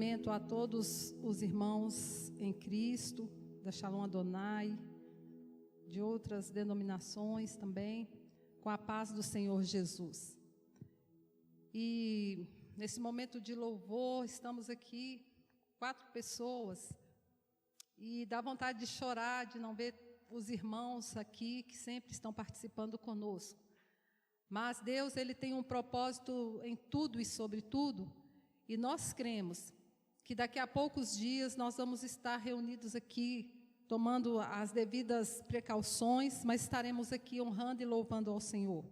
cumprimento a todos os irmãos em Cristo, da Shalom Adonai, de outras denominações também, com a paz do Senhor Jesus. E nesse momento de louvor, estamos aqui, 4 pessoas, e dá vontade de chorar, de não ver os irmãos aqui, que sempre estão participando conosco. Mas Deus, Ele tem um propósito em tudo e sobre tudo, e nós cremos que daqui a poucos dias nós vamos estar reunidos aqui, tomando as devidas precauções, mas estaremos aqui honrando e louvando ao Senhor.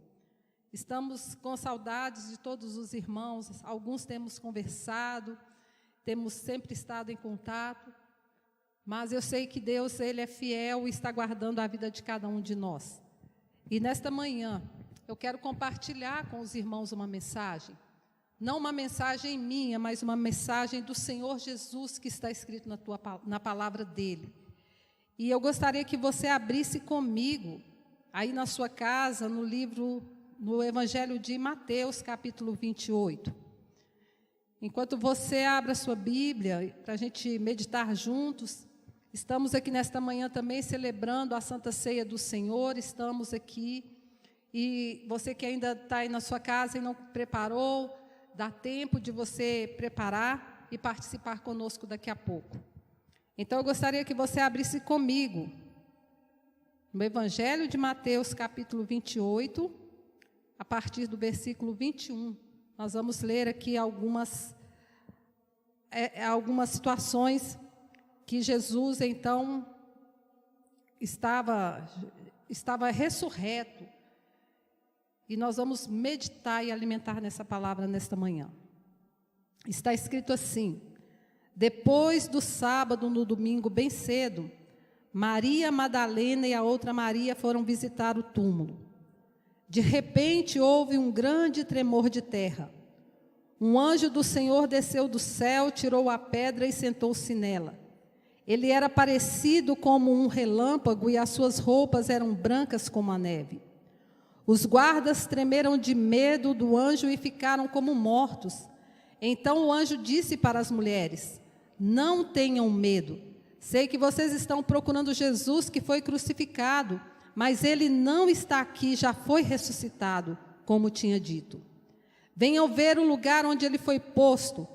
Estamos com saudades de todos os irmãos, alguns temos conversado, temos sempre estado em contato, mas eu sei que Deus, Ele é fiel e está guardando a vida de cada um de nós. E nesta manhã, eu quero compartilhar com os irmãos uma mensagem, não uma mensagem minha, mas uma mensagem do Senhor Jesus que está escrito na palavra dEle. E eu gostaria que você abrisse comigo, aí na sua casa, no Evangelho de Mateus, capítulo 28. Enquanto você abre a sua Bíblia, para a gente meditar juntos, estamos aqui nesta manhã também celebrando a Santa Ceia do Senhor, estamos aqui, e você que ainda está aí na sua casa e não preparou, dá tempo de você preparar e participar conosco daqui a pouco. Então, eu gostaria que você abrisse comigo no Evangelho de Mateus, capítulo 28, a partir do versículo 21. Nós vamos ler aqui algumas situações que Jesus, então, estava ressurreto. E nós vamos meditar e alimentar nessa palavra nesta manhã. Está escrito assim: depois do sábado, no domingo, bem cedo, Maria Madalena e a outra Maria foram visitar o túmulo. De repente houve um grande tremor de terra. Um anjo do Senhor desceu do céu, tirou a pedra e sentou-se nela. Ele era parecido como um relâmpago e as suas roupas eram brancas como a neve. Os guardas tremeram de medo do anjo e ficaram como mortos. Então o anjo disse para as mulheres: não tenham medo. Sei que vocês estão procurando Jesus que foi crucificado, mas ele não está aqui, já foi ressuscitado, como tinha dito. Venham ver o lugar onde ele foi posto.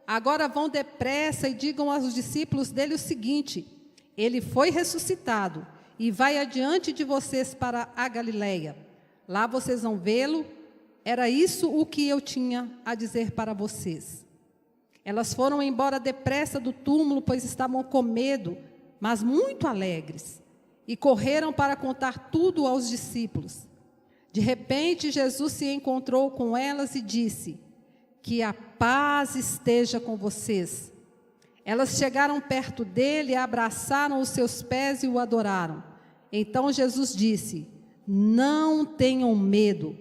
Agora vão depressa e digam aos discípulos dele o seguinte: ele foi ressuscitado e vai adiante de vocês para a Galileia. Lá vocês vão vê-lo. Era isso o que eu tinha a dizer para vocês. Elas foram embora depressa do túmulo, pois estavam com medo, mas muito alegres, e correram para contar tudo aos discípulos. De repente, Jesus se encontrou com elas e disse: que a paz esteja com vocês. Elas chegaram perto dele, abraçaram os seus pés e o adoraram. Então Jesus disse: não tenham medo.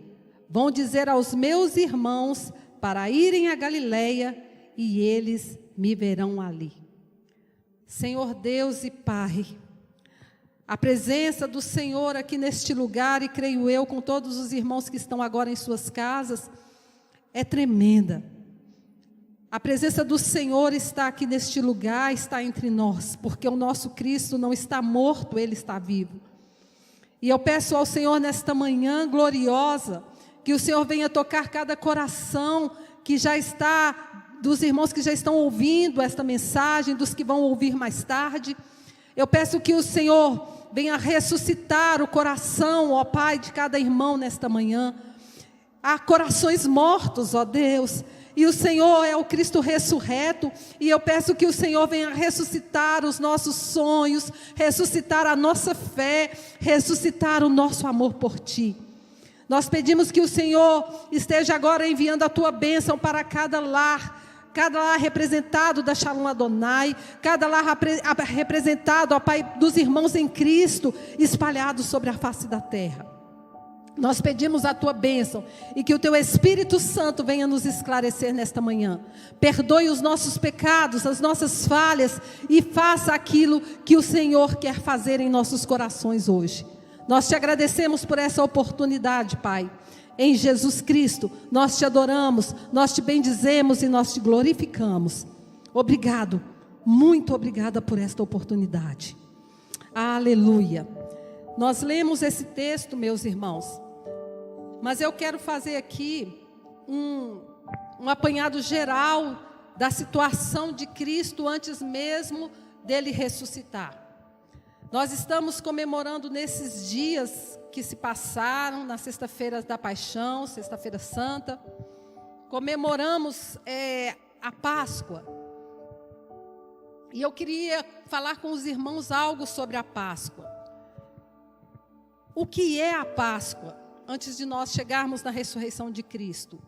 Vão dizer aos meus irmãos para irem a Galileia e eles me verão ali. Senhor Deus e Pai, a presença do Senhor aqui neste lugar, e creio eu com todos os irmãos que estão agora em suas casas, é tremenda. A presença do Senhor está aqui neste lugar, está entre nós, porque o nosso Cristo não está morto, Ele está vivo. E eu peço ao Senhor nesta manhã gloriosa, que o Senhor venha tocar cada coração que já está, dos irmãos que já estão ouvindo esta mensagem, dos que vão ouvir mais tarde. Eu peço que o Senhor venha ressuscitar o coração, ó Pai, de cada irmão nesta manhã. Há corações mortos, ó Deus, e o Senhor é o Cristo ressurreto, e eu peço que o Senhor venha ressuscitar os nossos sonhos, ressuscitar a nossa fé, ressuscitar o nosso amor por Ti. Nós pedimos que o Senhor esteja agora enviando a Tua bênção para cada lar representado da Shalom Adonai, cada lar representado, ó Pai, dos irmãos em Cristo, espalhados sobre a face da terra. Nós pedimos a Tua bênção e que o Teu Espírito Santo venha nos esclarecer nesta manhã. Perdoe os nossos pecados, as nossas falhas e faça aquilo que o Senhor quer fazer em nossos corações hoje. Nós Te agradecemos por essa oportunidade, Pai. Em Jesus Cristo, nós Te adoramos, nós Te bendizemos e nós Te glorificamos. obrigado, muito obrigada por esta oportunidade. Aleluia. Nós lemos esse texto, meus irmãos, mas eu quero fazer aqui um apanhado geral da situação de Cristo antes mesmo dele ressuscitar. Nós estamos comemorando nesses dias que se passaram, na sexta-feira da Paixão, sexta-feira Santa, comemoramos a Páscoa. E eu queria falar com os irmãos algo sobre a Páscoa. O que é a Páscoa? Antes de nós chegarmos na ressurreição de Cristo.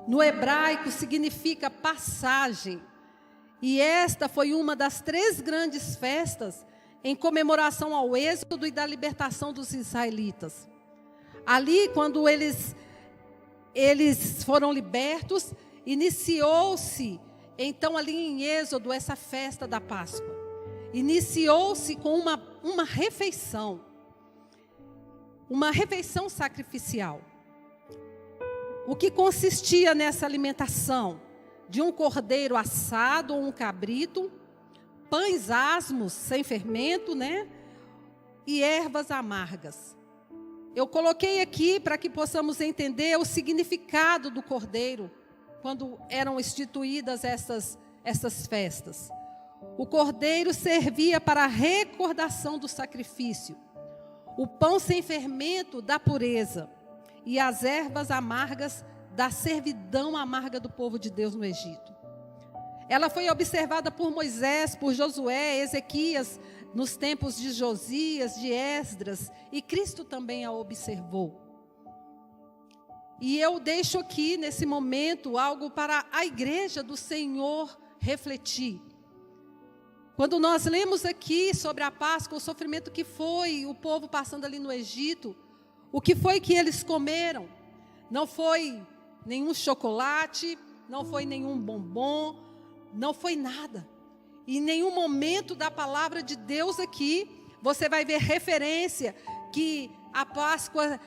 No hebraico significa passagem. E esta foi uma das 3 grandes festas em comemoração ao êxodo e da libertação dos israelitas. Ali, quando eles foram libertos, iniciou-se, então ali em Êxodo, essa festa da Páscoa. Iniciou-se com uma refeição sacrificial. O que consistia nessa alimentação? De um cordeiro assado ou um cabrito, pães asmos sem fermento, e ervas amargas. Eu coloquei aqui para que possamos entender o significado do cordeiro quando eram instituídas essas festas. O cordeiro servia para a recordação do sacrifício. O pão sem fermento da pureza e as ervas amargas da servidão amarga do povo de Deus no Egito. Ela foi observada por Moisés, por Josué, Ezequias, nos tempos de Josias, de Esdras, e Cristo também a observou. E eu deixo aqui, nesse momento, algo para a igreja do Senhor refletir. Quando nós lemos aqui sobre a Páscoa, o sofrimento que foi o povo passando ali no Egito, o que foi que eles comeram? Não foi nenhum chocolate, não foi nenhum bombom, não foi nada. Em nenhum momento da palavra de Deus aqui, você vai ver referência que a Páscoa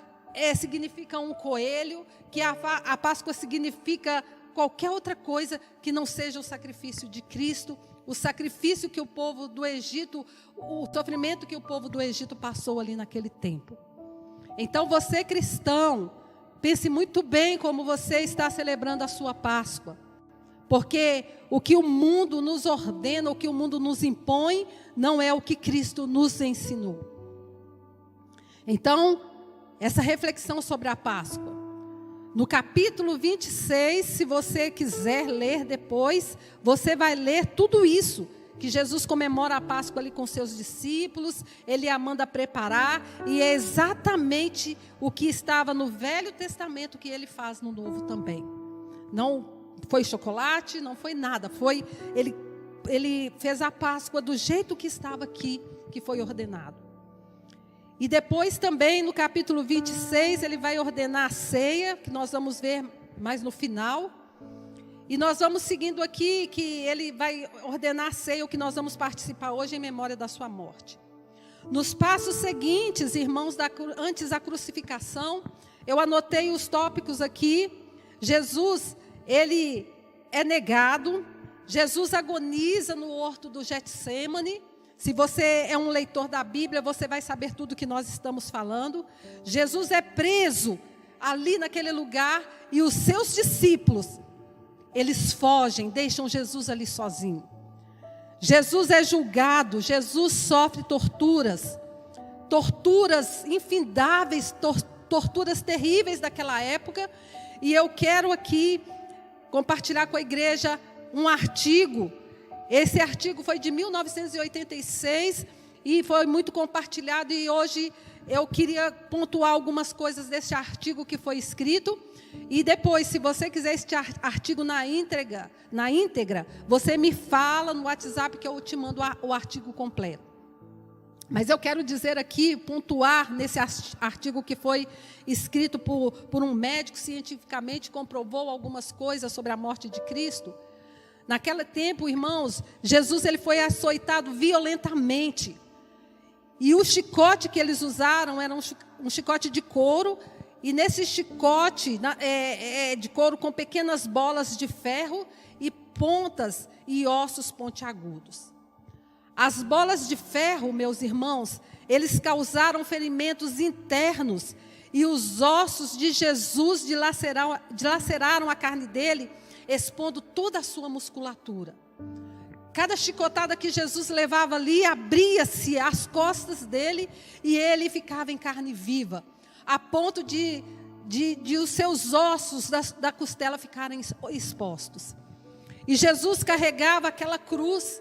significa um coelho, que a Páscoa significa qualquer outra coisa que não seja o sacrifício de Cristo, o sacrifício que o povo do Egito, o sofrimento que o povo do Egito passou ali naquele tempo. Então você cristão, pense muito bem como você está celebrando a sua Páscoa. Porque o que o mundo nos ordena, o que o mundo nos impõe, não é o que Cristo nos ensinou. Então, essa reflexão sobre a Páscoa. No capítulo 26, se você quiser ler depois, você vai ler tudo isso, que Jesus comemora a Páscoa ali com seus discípulos, ele a manda preparar, e é exatamente o que estava no Velho Testamento que ele faz no Novo também. Não foi chocolate, não foi nada, ele fez a Páscoa do jeito que estava aqui, que foi ordenado. E depois também no capítulo 26, ele vai ordenar a ceia, que nós vamos ver mais no final. E nós vamos seguindo aqui, que ele vai ordenar a ceia, o que nós vamos participar hoje em memória da sua morte. Nos passos seguintes, irmãos, antes da crucificação, eu anotei os tópicos aqui. Jesus, ele é negado. Jesus agoniza no horto do Getsêmani. Se você é um leitor da Bíblia, você vai saber tudo que nós estamos falando. Jesus é preso ali naquele lugar e os seus discípulos, eles fogem, deixam Jesus ali sozinho. Jesus é julgado, Jesus sofre torturas infindáveis, torturas terríveis daquela época. E eu quero aqui compartilhar com a igreja um artigo. Esse artigo foi de 1986 e foi muito compartilhado, e hoje eu queria pontuar algumas coisas desse artigo que foi escrito. E depois, se você quiser este artigo na íntegra, você me fala no WhatsApp que eu te mando o artigo completo. Mas eu quero dizer aqui, pontuar nesse artigo que foi escrito por um médico, cientificamente comprovou algumas coisas sobre a morte de Cristo. Naquele tempo, irmãos, Jesus ele foi açoitado violentamente. E o chicote que eles usaram era um chicote de couro. E nesse chicote de couro com pequenas bolas de ferro. E pontas e ossos pontiagudos. As bolas de ferro, meus irmãos, eles causaram ferimentos internos, e os ossos de Jesus dilaceraram a carne dele, expondo toda a sua musculatura. Cada chicotada que Jesus levava ali, abria-se as costas dele, e ele ficava em carne viva, a ponto de os seus ossos da costela ficarem expostos. E Jesus carregava aquela cruz,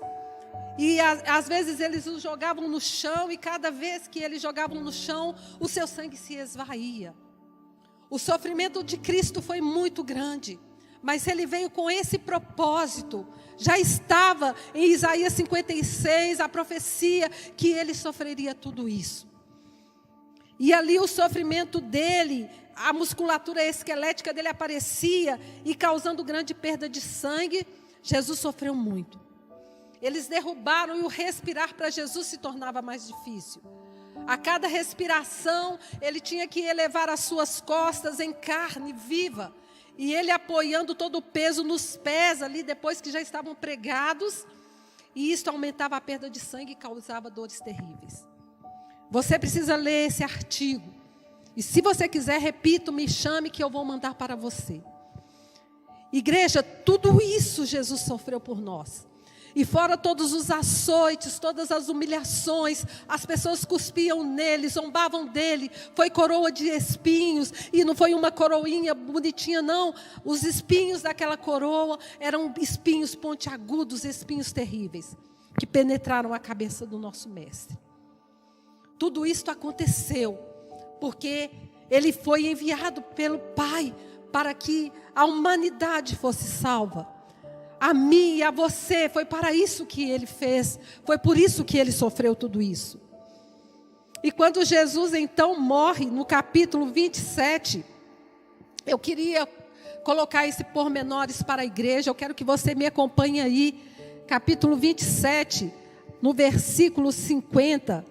e às vezes eles o jogavam no chão, e cada vez que eles jogavam no chão, o seu sangue se esvaía. O sofrimento de Cristo foi muito grande, mas ele veio com esse propósito. Já estava em Isaías 56, a profecia que ele sofreria tudo isso. E ali o sofrimento dele, a musculatura esquelética dele aparecia, e causando grande perda de sangue. Jesus sofreu muito. Eles derrubaram, e o respirar para Jesus se tornava mais difícil. A cada respiração, ele tinha que elevar as suas costas em carne viva, e ele apoiando todo o peso nos pés ali, depois que já estavam pregados, e isso aumentava a perda de sangue e causava dores terríveis. Você precisa ler esse artigo, e se você quiser, repito, me chame que eu vou mandar para você. Igreja, tudo isso Jesus sofreu por nós. E fora todos os açoites, todas as humilhações, as pessoas cuspiam nele, zombavam dele. Foi coroa de espinhos, e não foi uma coroinha bonitinha, não. Os espinhos daquela coroa eram espinhos pontiagudos, espinhos terríveis, que penetraram a cabeça do nosso mestre. Tudo isso aconteceu porque ele foi enviado pelo Pai para que a humanidade fosse salva. A mim e a você, foi para isso que ele fez, foi por isso que ele sofreu tudo isso. E quando Jesus então morre, no capítulo 27, eu queria colocar esse pormenores para a igreja, eu quero que você me acompanhe aí, capítulo 27, no versículo 50,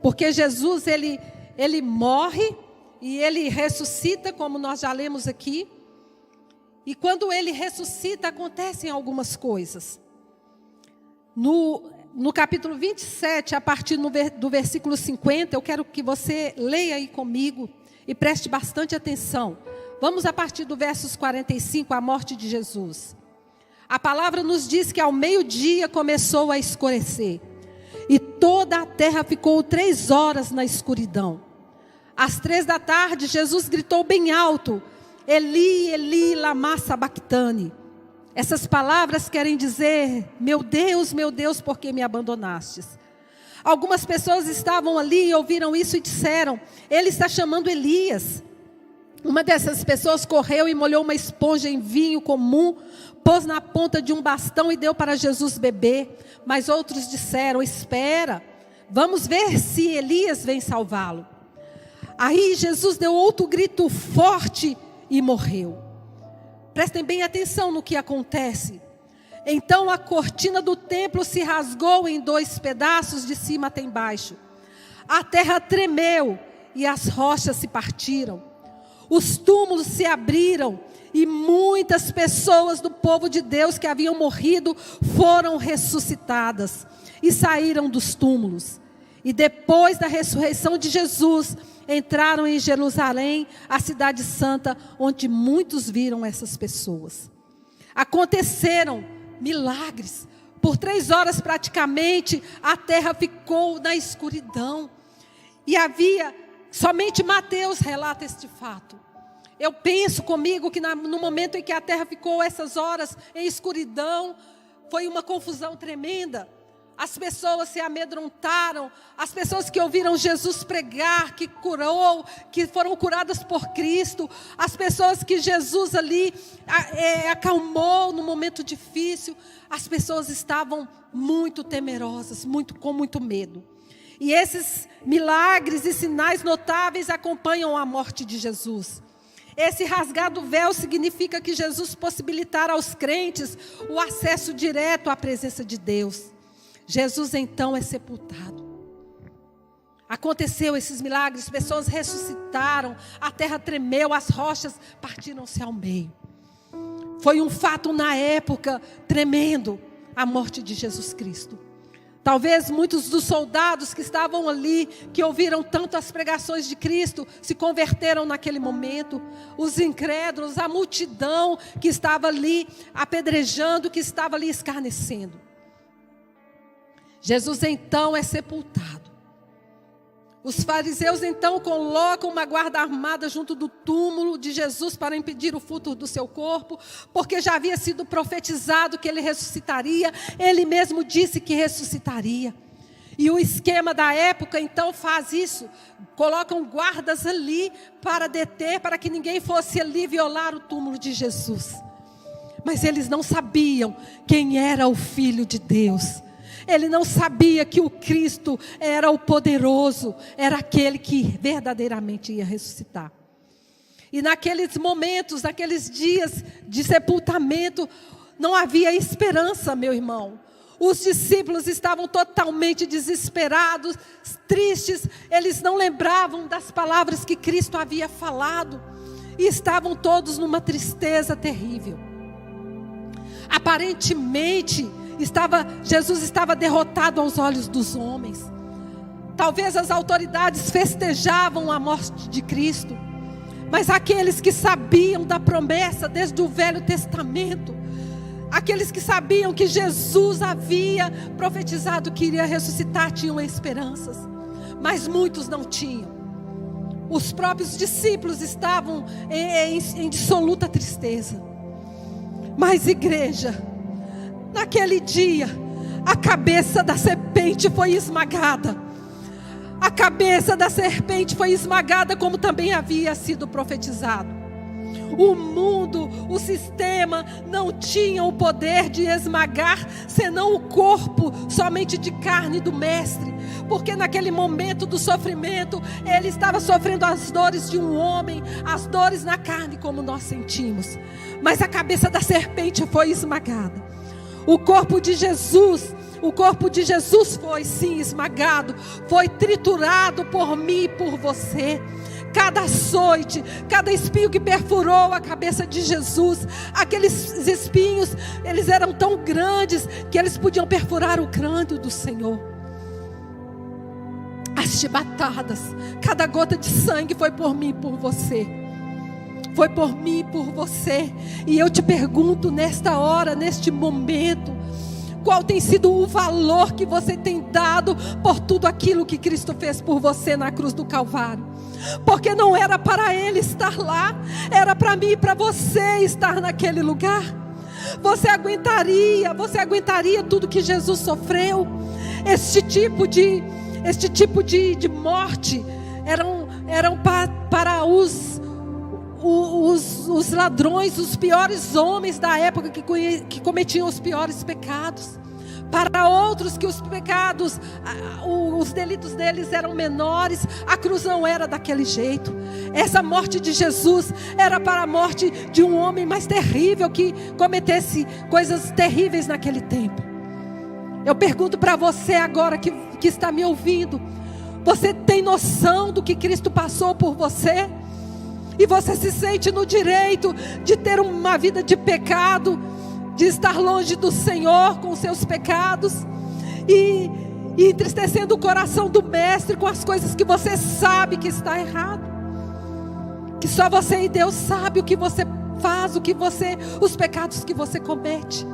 porque Jesus, ele morre e ele ressuscita, como nós já lemos aqui. E quando ele ressuscita, acontecem algumas coisas. No capítulo 27, a partir do versículo 50, eu quero que você leia aí comigo e preste bastante atenção. Vamos a partir do versos 45, a morte de Jesus. A palavra nos diz que ao meio-dia começou a escurecer, e toda a terra ficou 3 horas na escuridão. Às 3 da tarde, Jesus gritou bem alto: Eli, Eli, lama sabachthani. Essas palavras querem dizer: meu Deus, por que me abandonastes? Algumas pessoas estavam ali e ouviram isso e disseram: ele está chamando Elias. Uma dessas pessoas correu e molhou uma esponja em vinho comum, pôs na ponta de um bastão e deu para Jesus beber. Mas outros disseram: espera, vamos ver se Elias vem salvá-lo. Aí Jesus deu outro grito forte e morreu. Prestem bem atenção no que acontece. Então a cortina do templo se rasgou em 2 pedaços, de cima até embaixo. A terra tremeu e as rochas se partiram. Os túmulos se abriram e muitas pessoas do povo de Deus que haviam morrido foram ressuscitadas e saíram dos túmulos. E depois da ressurreição de Jesus, entraram em Jerusalém, a cidade santa, onde muitos viram essas pessoas. Aconteceram milagres. Por 3 horas praticamente, a terra ficou na escuridão. E somente Mateus relata este fato. Eu penso comigo que no momento em que a terra ficou essas horas em escuridão, foi uma confusão tremenda. As pessoas se amedrontaram, as pessoas que ouviram Jesus pregar, que curou, que foram curadas por Cristo, as pessoas que Jesus ali acalmou no momento difícil, as pessoas estavam muito temerosas, com muito medo. E esses milagres e sinais notáveis acompanham a morte de Jesus. Esse rasgado véu significa que Jesus possibilitara aos crentes o acesso direto à presença de Deus. Jesus então é sepultado. Aconteceu esses milagres, pessoas ressuscitaram, a terra tremeu, as rochas partiram-se ao meio. Foi um fato na época tremendo, a morte de Jesus Cristo. Talvez muitos dos soldados que estavam ali, que ouviram tanto as pregações de Cristo, se converteram naquele momento. Os incrédulos, a multidão que estava ali apedrejando, que estava ali escarnecendo. Jesus então é sepultado. Os fariseus então colocam uma guarda armada junto do túmulo de Jesus para impedir o furto do seu corpo, porque já havia sido profetizado que ele ressuscitaria, ele mesmo disse que ressuscitaria. E o esquema da época então faz isso, colocam guardas ali para deter, para que ninguém fosse ali violar o túmulo de Jesus. Mas eles não sabiam quem era o Filho de Deus. Ele não sabia que o Cristo era o poderoso, era aquele que verdadeiramente ia ressuscitar. E naqueles momentos, naqueles dias de sepultamento, não havia esperança, meu irmão. Os discípulos estavam totalmente desesperados, tristes, eles não lembravam das palavras que Cristo havia falado, e estavam todos numa tristeza terrível. Aparentemente, Jesus estava derrotado aos olhos dos homens. Talvez as autoridades festejavam a morte de Cristo, mas aqueles que sabiam da promessa desde o Velho Testamento, aqueles que sabiam que Jesus havia profetizado que iria ressuscitar, tinham esperanças, mas muitos não tinham. Os próprios discípulos estavam em dissoluta tristeza. Mas igreja, naquele dia, a cabeça da serpente foi esmagada. A cabeça da serpente foi esmagada, como também havia sido profetizado. O mundo, o sistema, não tinha o poder de esmagar, senão o corpo somente de carne do Mestre. Porque naquele momento do sofrimento, ele estava sofrendo as dores de um homem, as dores na carne, como nós sentimos. Mas a cabeça da serpente foi esmagada. O corpo de Jesus foi sim esmagado, foi triturado por mim e por você. Cada açoite, cada espinho que perfurou a cabeça de Jesus, aqueles espinhos, eles eram tão grandes que eles podiam perfurar o crânio do Senhor. As chibatadas, cada gota de sangue foi por mim e por você. Foi por mim e por você. E eu te pergunto nesta hora, neste momento, qual tem sido o valor que você tem dado por tudo aquilo que Cristo fez por você na cruz do Calvário? Porque não era para Ele estar lá, era para mim e para você estar naquele lugar. Você aguentaria tudo que Jesus sofreu? Este tipo de morte eram para os ladrões, os piores homens da época que cometiam os piores pecados. Para outros que os pecados, os delitos deles eram menores, a cruz não era daquele jeito. Essa morte de Jesus era para a morte de um homem mais terrível, que cometesse coisas terríveis naquele tempo. Eu pergunto para você agora que está me ouvindo: você tem noção do que Cristo passou por você? E você se sente no direito de ter uma vida de pecado, de estar longe do Senhor com seus pecados e entristecendo o coração do Mestre com as coisas que você sabe que está errado, que só você e Deus sabe o que você faz, os pecados que você comete.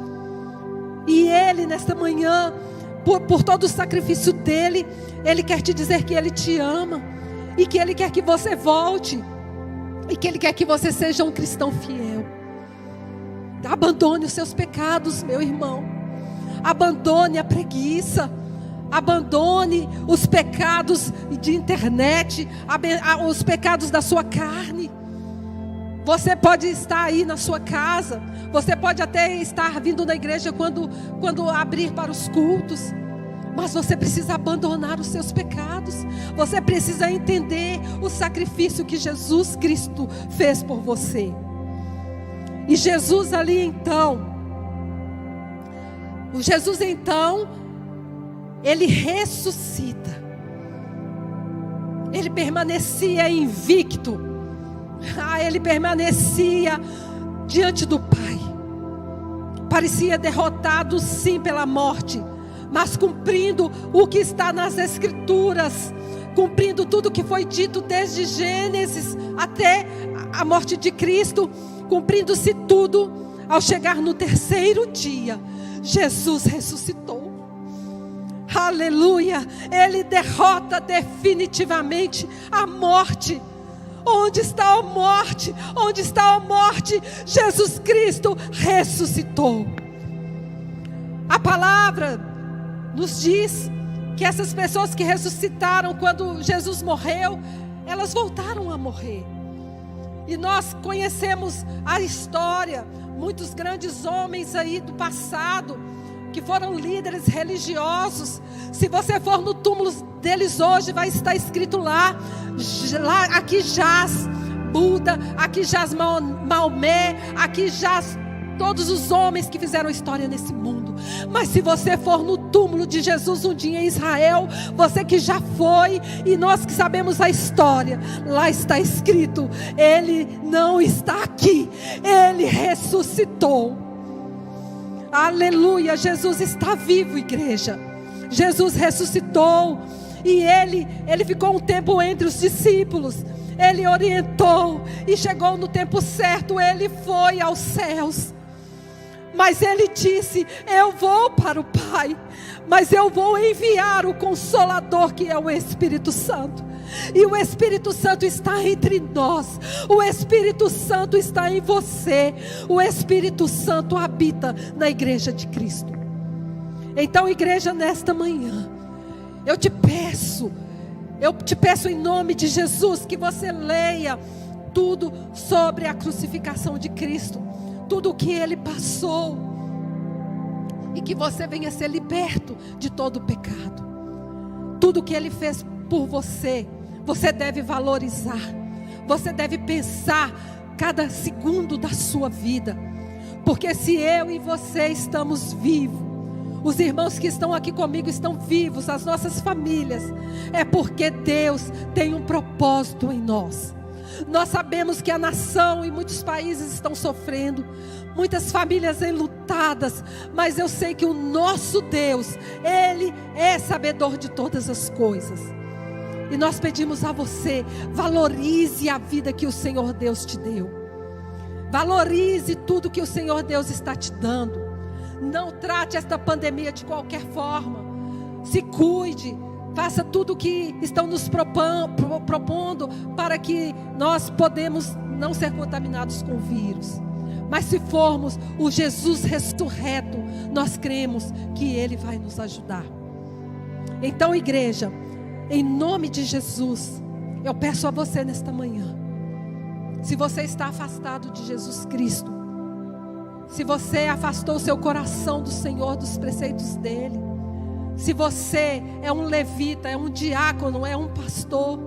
E Ele nesta manhã, por todo o sacrifício dele, Ele quer te dizer que Ele te ama e que Ele quer que você volte e que Ele quer que você seja um cristão fiel. Abandone os seus pecados, meu irmão. Abandone a preguiça. Abandone os pecados de internet, os pecados da sua carne. Você pode estar aí na sua casa, você pode até estar vindo na igreja quando abrir para os cultos, mas você precisa abandonar os seus pecados. Você precisa entender o sacrifício que Jesus Cristo fez por você. E Jesus então, Ele ressuscita. Ele permanecia invicto. Ele permanecia diante do Pai. parecia derrotado sim pela morte, mas cumprindo o que está nas Escrituras, cumprindo tudo que foi dito desde Gênesis até a morte de Cristo, cumprindo-se tudo. Ao chegar no terceiro dia, Jesus ressuscitou. Aleluia! Ele derrota definitivamente a morte. Onde está a morte? Onde está a morte? Jesus Cristo ressuscitou. A palavra nos diz que essas pessoas que ressuscitaram quando Jesus morreu, elas voltaram a morrer. E nós conhecemos a história, muitos grandes homens aí do passado, que foram líderes religiosos. Se você for no túmulo deles hoje, vai estar escrito lá, aqui jaz Buda, aqui jaz Maomé, aqui jaz todos os homens que fizeram história nesse mundo. Mas se você for no túmulo de Jesus um dia em Israel, você que já foi, e nós que sabemos a história, lá está escrito: Ele não está aqui, Ele ressuscitou. Aleluia, Jesus está vivo, igreja. Jesus ressuscitou. E ele ficou um tempo entre os discípulos. Ele orientou. E chegou no tempo certo, ele foi aos céus. Mas ele disse: eu vou para o Pai, mas eu vou enviar o Consolador, que é o Espírito Santo. E o Espírito Santo está entre nós. O Espírito Santo está em você. O Espírito Santo habita na igreja de Cristo. Então, igreja, nesta manhã, eu te peço em nome de Jesus, que você leia tudo sobre a crucificação de Cristo, tudo o que Ele passou, e que você venha ser liberto de todo o pecado. Tudo o que Ele fez por você, você deve valorizar, você deve pensar cada segundo da sua vida, porque se eu e você estamos vivos, os irmãos que estão aqui comigo estão vivos, as nossas famílias, é porque Deus tem um propósito em nós. Nós sabemos que a nação e muitos países estão sofrendo, muitas famílias enlutadas, mas eu sei que o nosso Deus, Ele é sabedor de todas as coisas. E nós pedimos a você: valorize a vida que o Senhor Deus te deu, valorize tudo que o Senhor Deus está te dando. Não trate esta pandemia de qualquer forma. Se cuide, faça tudo o que estão nos propondo para que nós podemos não ser contaminados com o vírus. Mas se formos o Jesus ressurreto, nós cremos que Ele vai nos ajudar. Então, igreja, em nome de Jesus, eu peço a você nesta manhã, se você está afastado de Jesus Cristo, se você afastou o seu coração do Senhor, dos preceitos dEle, se você é um levita, é um diácono, é um pastor,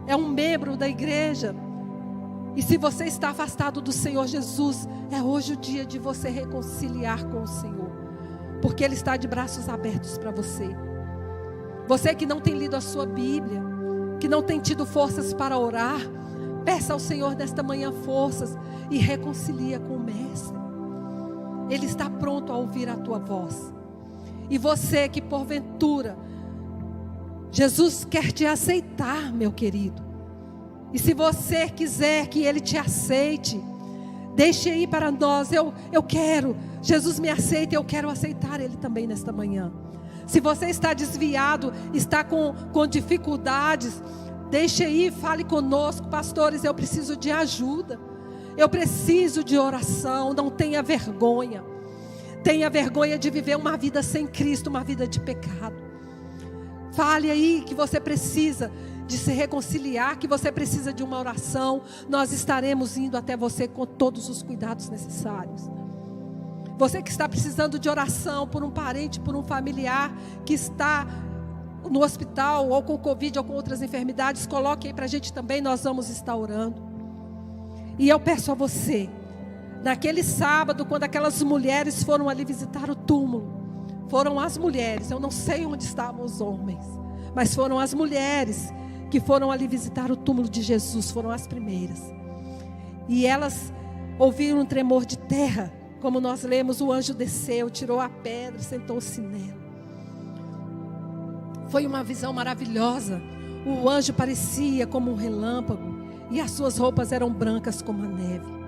é um membro da igreja, e se você está afastado do Senhor Jesus, é hoje o dia de você reconciliar com o Senhor, porque Ele está de braços abertos para você. Você que não tem lido a sua Bíblia, que não tem tido forças para orar, peça ao Senhor nesta manhã forças e reconcilia com o Mestre. Ele está pronto a ouvir a tua voz. E você que porventura, Jesus quer te aceitar, meu querido. E se você quiser que Ele te aceite, deixe aí para nós. Eu quero, Jesus me aceita, eu quero aceitar Ele também nesta manhã. Se você está desviado, está com dificuldades, deixe aí, fale conosco: pastores, eu preciso de ajuda, eu preciso de oração. Não tenha vergonha. Tenha vergonha de viver uma vida sem Cristo, uma vida de pecado. Fale aí que você precisa de se reconciliar, que você precisa de uma oração. Nós estaremos indo até você com todos os cuidados necessários. Você que está precisando de oração por um parente, por um familiar que está no hospital, ou com Covid, ou com outras enfermidades, coloque aí para a gente também, nós vamos estar orando. E eu peço a você, naquele sábado, quando aquelas mulheres foram ali visitar o túmulo, foram as mulheres, eu não sei onde estavam os homens, mas foram as mulheres que foram ali visitar o túmulo de Jesus, foram as primeiras. E elas ouviram um tremor de terra Como nós lemos, o anjo desceu, tirou a pedra, sentou-se nela. Foi uma visão maravilhosa. O anjo parecia como um relâmpago e as suas roupas eram brancas como a neve.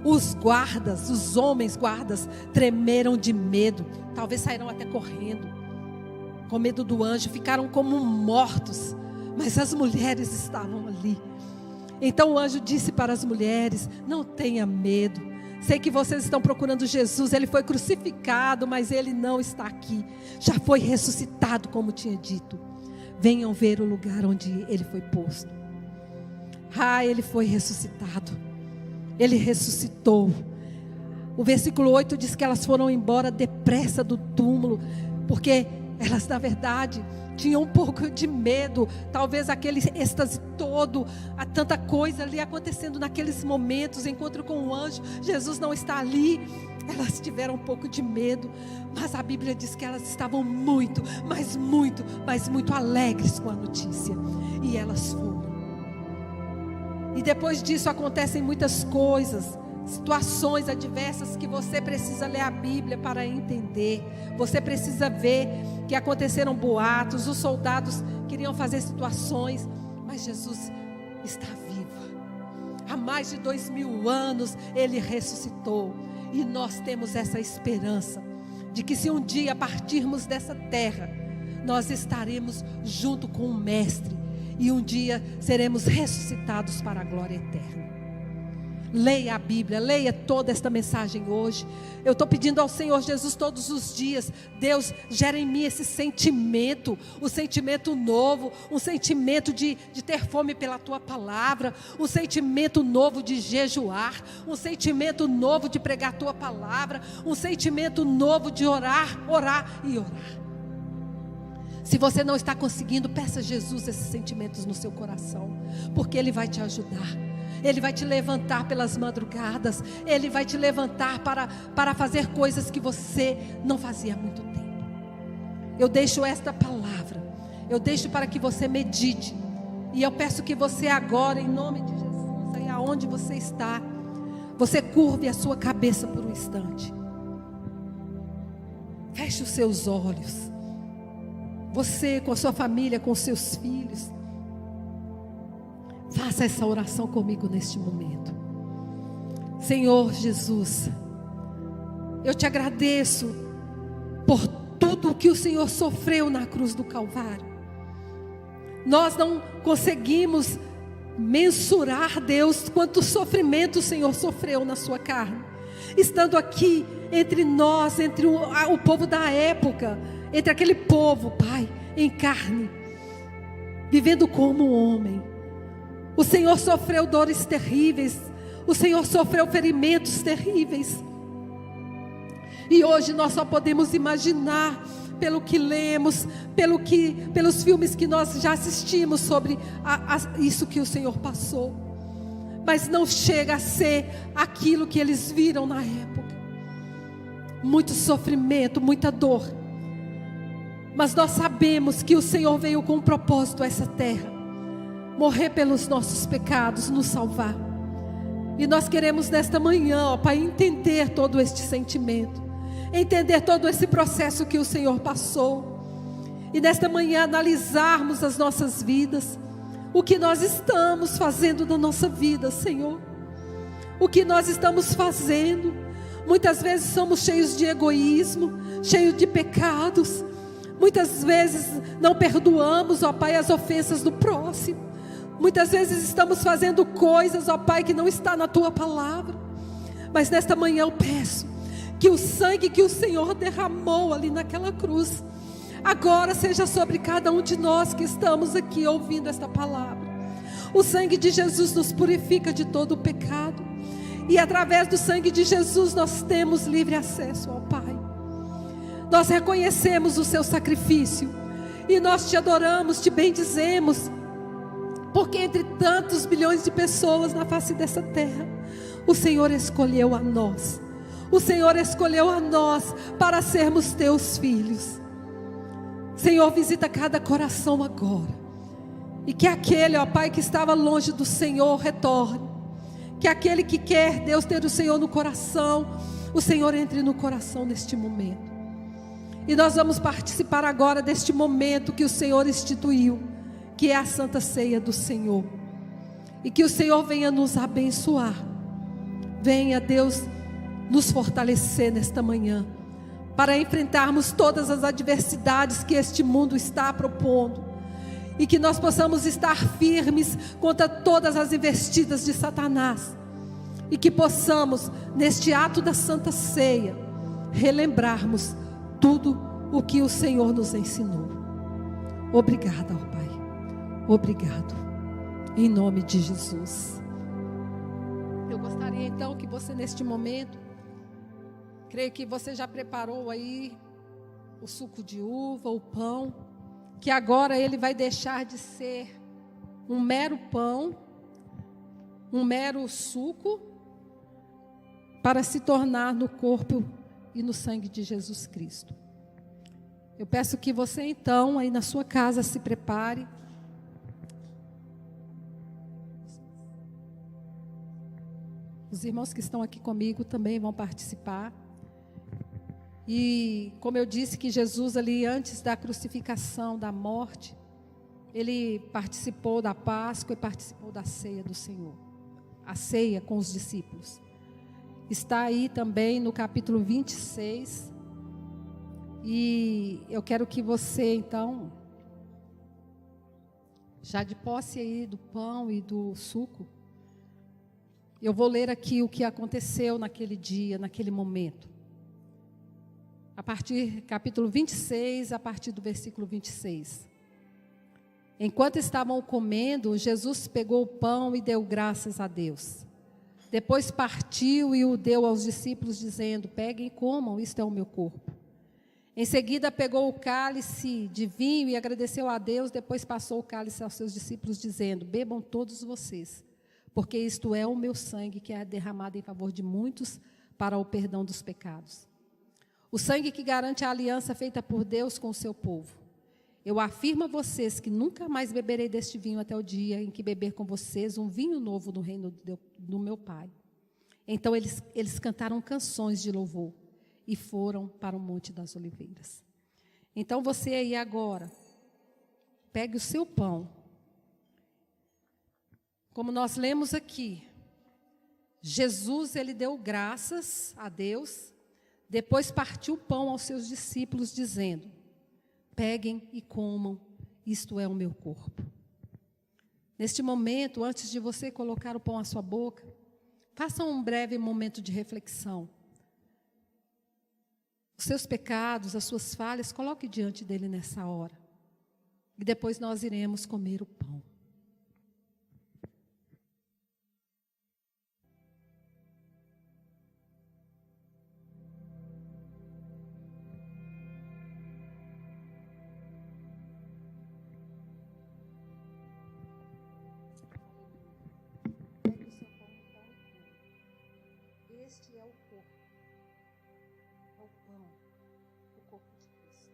Os guardas, os homens guardas, tremeram de medo. Talvez saíram até correndo, com medo do anjo, ficaram como mortos. Mas as mulheres estavam ali. Então o anjo disse para as mulheres: não tenha medo. Sei que vocês estão procurando Jesus. Ele foi crucificado, mas ele não está aqui. Já foi ressuscitado, como tinha dito. Venham ver o lugar onde ele foi posto. Ele foi ressuscitado. Ele ressuscitou. O versículo 8 diz que elas foram embora depressa do túmulo, porque elas, na verdade, tinham um pouco de medo. Talvez aquele êxtase todo, há tanta coisa ali acontecendo naqueles momentos, encontro com o anjo, Jesus não está ali. Elas tiveram um pouco de medo, mas a Bíblia diz que elas estavam muito, mas muito alegres com a notícia. E elas foram. E depois disso acontecem muitas coisas, situações adversas que você precisa ler a Bíblia para entender. Você precisa ver que aconteceram boatos, os soldados queriam fazer situações, mas Jesus está vivo. Há mais de 2000 anos ele ressuscitou. E nós temos essa esperança de que se um dia partirmos dessa terra, nós estaremos junto com o Mestre. E um dia seremos ressuscitados para a glória eterna. Leia a Bíblia, leia toda esta mensagem hoje. Eu estou pedindo ao Senhor Jesus todos os dias: Deus, gera em mim esse sentimento, um sentimento novo, um sentimento de ter fome pela Tua palavra, um sentimento novo de jejuar, um sentimento novo de pregar a Tua palavra, um sentimento novo de orar e orar. Se você não está conseguindo, peça a Jesus esses sentimentos no seu coração, porque Ele vai te ajudar. Ele vai te levantar pelas madrugadas. Ele vai te levantar para fazer coisas que você não fazia há muito tempo. Eu deixo esta palavra, eu deixo para que você medite. E eu peço que você agora, em nome de Jesus, aí aonde você está, você curve a sua cabeça por um instante. Feche os seus olhos. Você com a sua família, com os seus filhos. Faça essa oração comigo neste momento. Senhor Jesus, eu te agradeço por tudo que o Senhor sofreu na cruz do Calvário. Nós não conseguimos mensurar, Deus, quanto sofrimento o Senhor sofreu na sua carne. Estando aqui entre nós, entre o povo da época, entre aquele povo, Pai, em carne, vivendo como homem. O Senhor sofreu dores terríveis. O Senhor sofreu ferimentos terríveis. E hoje nós só podemos imaginar, pelo que lemos, pelos filmes que nós já assistimos sobre isso que o Senhor passou. Mas não chega a ser aquilo que eles viram na época. Muito sofrimento, muita dor. Mas nós sabemos que o Senhor veio com um propósito a essa terra. Morrer pelos nossos pecados, nos salvar. E nós queremos nesta manhã, ó Pai, entender todo este sentimento, entender todo esse processo que o Senhor passou. E nesta manhã analisarmos as nossas vidas, o que nós estamos fazendo na nossa vida, Senhor. O que nós estamos fazendo. Muitas vezes somos cheios de egoísmo, cheios de pecados. Muitas vezes não perdoamos, ó Pai, as ofensas do próximo. Muitas vezes estamos fazendo coisas, ó Pai, que não está na Tua palavra. Mas nesta manhã eu peço que o sangue que o Senhor derramou ali naquela cruz, agora seja sobre cada um de nós que estamos aqui ouvindo esta palavra. O sangue de Jesus nos purifica de todo o pecado. E através do sangue de Jesus nós temos livre acesso ao Pai. Nós reconhecemos o Seu sacrifício. E nós Te adoramos, Te bendizemos. Porque entre tantos bilhões de pessoas na face dessa terra, o Senhor escolheu a nós. O Senhor escolheu a nós para sermos Teus filhos. Senhor, visita cada coração agora. E que aquele, ó Pai, que estava longe do Senhor, retorne. Que aquele que quer, Deus, ter o Senhor no coração, o Senhor entre no coração neste momento. E nós vamos participar agora deste momento que o Senhor instituiu, que é a Santa Ceia do Senhor. E que o Senhor venha nos abençoar. Venha, Deus, nos fortalecer nesta manhã, para enfrentarmos todas as adversidades que este mundo está propondo. E que nós possamos estar firmes contra todas as investidas de Satanás. E que possamos, neste ato da Santa Ceia, relembrarmos tudo o que o Senhor nos ensinou. Obrigada, ó Pai. Obrigado. Em nome de Jesus. Eu gostaria então que você, neste momento, creio que você já preparou aí o suco de uva, o pão, que agora ele vai deixar de ser um mero pão, um mero suco, para se tornar no corpo e no sangue de Jesus Cristo. Eu peço que você então, aí na sua casa, se prepare. Os irmãos que estão aqui comigo também vão participar. E como eu disse que Jesus ali antes da crucificação, da morte, ele participou da Páscoa e participou da ceia do Senhor. A ceia com os discípulos. Está aí também no capítulo 26. E eu quero que você então, já de posse aí do pão e do suco, eu vou ler aqui o que aconteceu naquele dia, naquele momento. A partir, capítulo 26, a partir do versículo 26. Enquanto estavam comendo, Jesus pegou o pão e deu graças a Deus. Depois partiu e o deu aos discípulos, dizendo: peguem e comam, isto é o meu corpo. Em seguida pegou o cálice de vinho e agradeceu a Deus. Depois passou o cálice aos seus discípulos, dizendo: bebam todos vocês, porque isto é o meu sangue que é derramado em favor de muitos para o perdão dos pecados. O sangue que garante a aliança feita por Deus com o seu povo. Eu afirmo a vocês que nunca mais beberei deste vinho até o dia em que beber com vocês um vinho novo no reino do meu Pai. Então eles cantaram canções de louvor e foram para o Monte das Oliveiras. Então você aí agora, pegue o seu pão. Como nós lemos aqui, Jesus, ele deu graças a Deus, depois partiu o pão aos seus discípulos, dizendo: peguem e comam, isto é o meu corpo. Neste momento, antes de você colocar o pão à sua boca, faça um breve momento de reflexão. Os seus pecados, as suas falhas, coloque diante dele nessa hora. E depois nós iremos comer o pão. Este é o corpo, é o pão, o corpo de Cristo.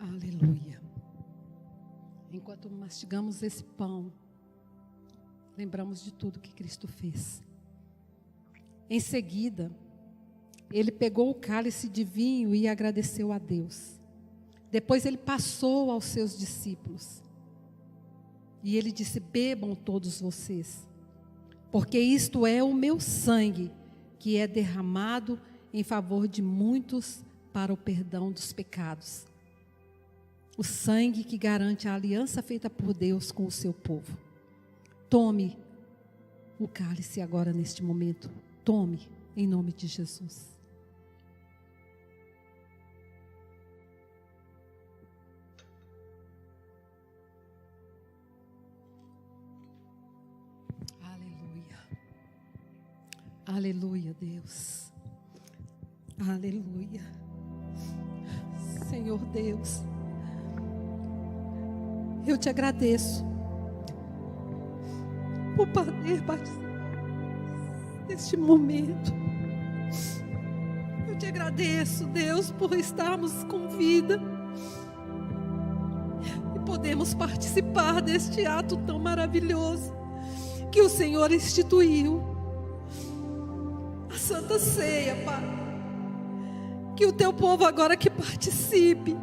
Aleluia. Enquanto mastigamos esse pão, lembramos de tudo que Cristo fez. Em seguida, ele pegou o cálice de vinho e agradeceu a Deus. Depois ele passou aos seus discípulos. E ele disse: bebam todos vocês, porque isto é o meu sangue, que é derramado em favor de muitos para o perdão dos pecados. O sangue que garante a aliança feita por Deus com o seu povo. Tome o cálice agora neste momento. Tome, em nome de Jesus. Aleluia. Aleluia, Deus. Aleluia. Senhor Deus. Eu te agradeço por poder participar deste momento. Eu te agradeço, Deus, por estarmos com vida e podemos participar deste ato tão maravilhoso que o Senhor instituiu, a Santa Ceia, Pai. Que o teu povo agora que participe,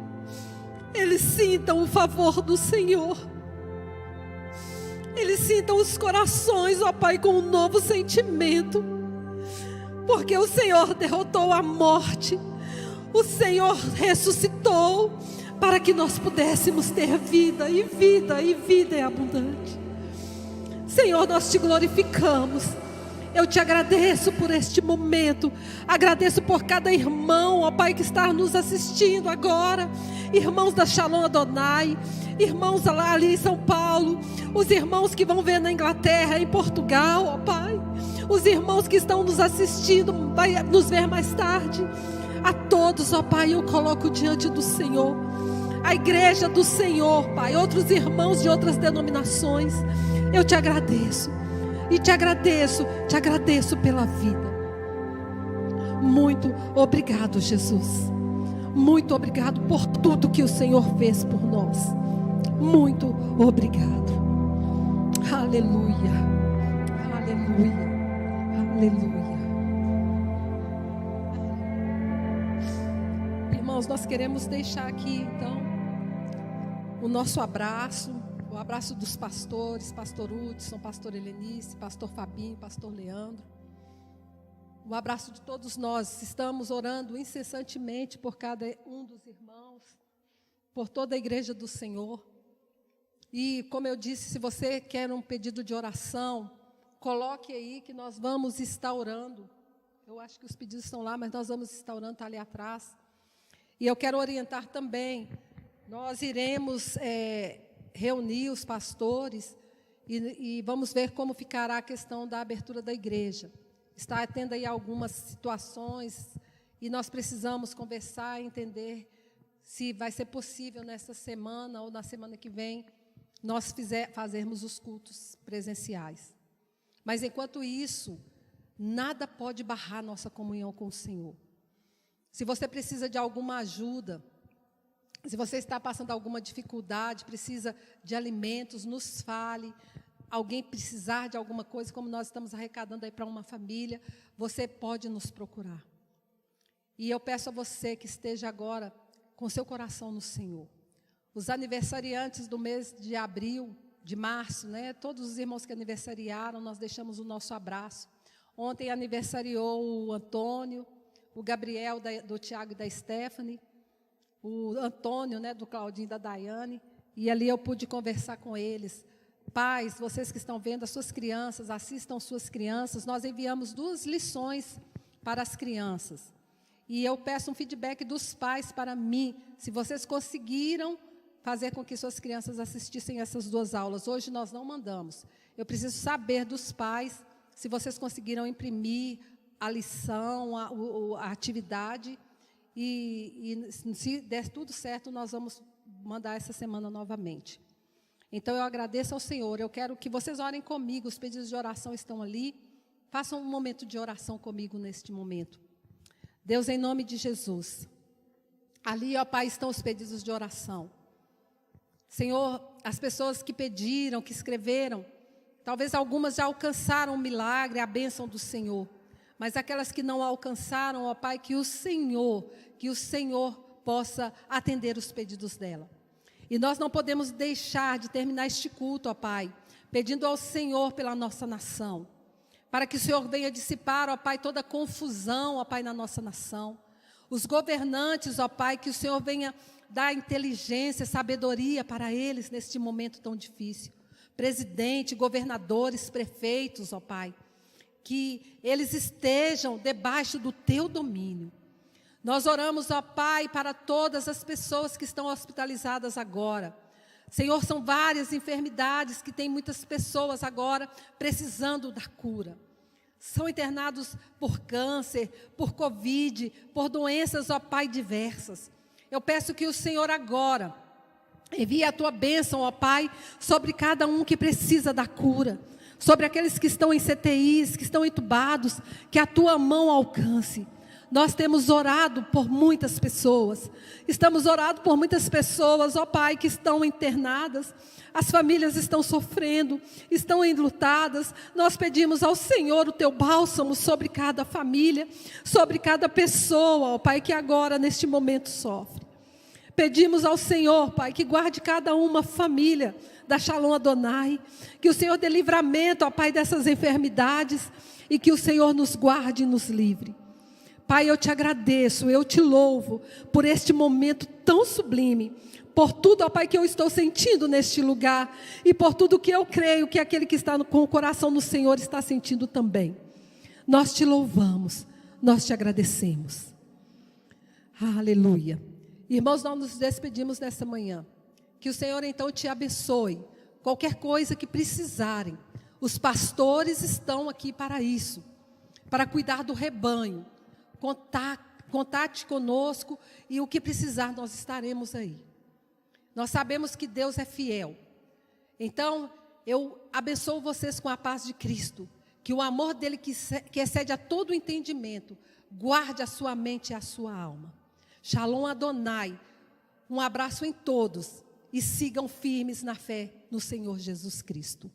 eles sintam o favor do Senhor. Eles sintam os corações, ó Pai, com um novo sentimento. Porque o Senhor derrotou a morte. O Senhor ressuscitou para que nós pudéssemos ter vida e vida e vida é abundante. Senhor, nós te glorificamos. Eu te agradeço por este momento. Agradeço por cada irmão, ó Pai, que está nos assistindo agora. Irmãos da Shalom Adonai, irmãos lá ali em São Paulo, os irmãos que vão ver na Inglaterra, em Portugal, ó Pai. Os irmãos que estão nos assistindo, vai nos ver mais tarde. A todos, ó Pai, eu coloco diante do Senhor. A igreja do Senhor, Pai, outros irmãos de outras denominações. Eu te agradeço. E te agradeço pela vida. Muito obrigado, Jesus. Muito obrigado por tudo que o Senhor fez por nós. Muito obrigado. Aleluia. Aleluia. Aleluia. Irmãos, nós queremos deixar aqui, então, o nosso abraço. O abraço dos pastores, pastor Hudson, pastor Helenice, pastor Fabinho, pastor Leandro. O abraço de todos nós. Estamos orando incessantemente por cada um dos irmãos, por toda a igreja do Senhor. E, como eu disse, se você quer um pedido de oração, coloque aí que nós vamos estar orando. Eu acho que os pedidos estão lá, mas nós vamos estar orando, está ali atrás. E eu quero orientar também, nós iremos reunir os pastores e vamos ver como ficará a questão da abertura da igreja. Está tendo aí algumas situações e nós precisamos conversar e entender se vai ser possível nessa semana ou na semana que vem nós fazermos os cultos presenciais. Mas enquanto isso, nada pode barrar nossa comunhão com o Senhor. Se você precisa de alguma ajuda, se você está passando alguma dificuldade, precisa de alimentos, nos fale. Alguém precisar de alguma coisa, como nós estamos arrecadando aí para uma família, você pode nos procurar. E eu peço a você que esteja agora com seu coração no Senhor. Os aniversariantes do mês de abril, de março, né? Todos os irmãos que aniversariaram, nós deixamos o nosso abraço. Ontem aniversariou o Antônio, o Gabriel do Tiago e da Stephanie, o Antônio, né, do Claudinho e da Daiane, e ali eu pude conversar com eles. Pais, vocês que estão vendo as suas crianças, assistam suas crianças. Nós enviamos 2 lições para as crianças. E eu peço um feedback dos pais para mim, se vocês conseguiram fazer com que suas crianças assistissem essas 2 aulas. Hoje nós não mandamos. Eu preciso saber dos pais se vocês conseguiram imprimir a lição, a atividade. E se der tudo certo, nós vamos mandar essa semana novamente. Então, eu agradeço ao Senhor. Eu quero que vocês orem comigo. Os pedidos de oração estão ali. Façam um momento de oração comigo neste momento. Deus, em nome de Jesus. Ali, ó Pai, estão os pedidos de oração. Senhor, as pessoas que pediram, que escreveram, talvez algumas já alcançaram o milagre, a bênção do Senhor. Mas aquelas que não alcançaram, ó Pai, que o Senhor possa atender os pedidos dela. E nós não podemos deixar de terminar este culto, ó Pai, pedindo ao Senhor pela nossa nação, para que o Senhor venha dissipar, ó Pai, toda confusão, ó Pai, na nossa nação. Os governantes, ó Pai, que o Senhor venha dar inteligência, sabedoria para eles neste momento tão difícil. Presidente, governadores, prefeitos, ó Pai, que eles estejam debaixo do Teu domínio. Nós oramos, ó Pai, para todas as pessoas que estão hospitalizadas agora. Senhor, são várias enfermidades que tem muitas pessoas agora precisando da cura. São internados por câncer, por Covid, por doenças, ó Pai, diversas. Eu peço que o Senhor agora envie a tua bênção, ó Pai, sobre cada um que precisa da cura, sobre aqueles que estão em CTIs, que estão entubados, que a tua mão alcance. Nós temos orado por muitas pessoas, estamos orando por muitas pessoas, ó Pai, que estão internadas, as famílias estão sofrendo, estão enlutadas. Nós pedimos ao Senhor o teu bálsamo sobre cada família, sobre cada pessoa, ó Pai, que agora neste momento sofre. Pedimos ao Senhor, Pai, que guarde cada uma família da Shalom Adonai, que o Senhor dê livramento, ó Pai, dessas enfermidades, e que o Senhor nos guarde e nos livre. Pai, eu te agradeço, eu te louvo por este momento tão sublime, por tudo, ó Pai, que eu estou sentindo neste lugar, e por tudo que eu creio que aquele que está com o coração no Senhor está sentindo também. Nós te louvamos, nós te agradecemos. Aleluia. Irmãos, nós nos despedimos nessa manhã. Que o Senhor então te abençoe. Qualquer coisa que precisarem, os pastores estão aqui para isso, para cuidar do rebanho. Contate conosco e o que precisar nós estaremos aí. Nós sabemos que Deus é fiel. Então, eu abençoo vocês com a paz de Cristo. Que o amor dele que excede a todo entendimento, guarde a sua mente e a sua alma. Shalom Adonai. Um abraço em todos e sigam firmes na fé no Senhor Jesus Cristo.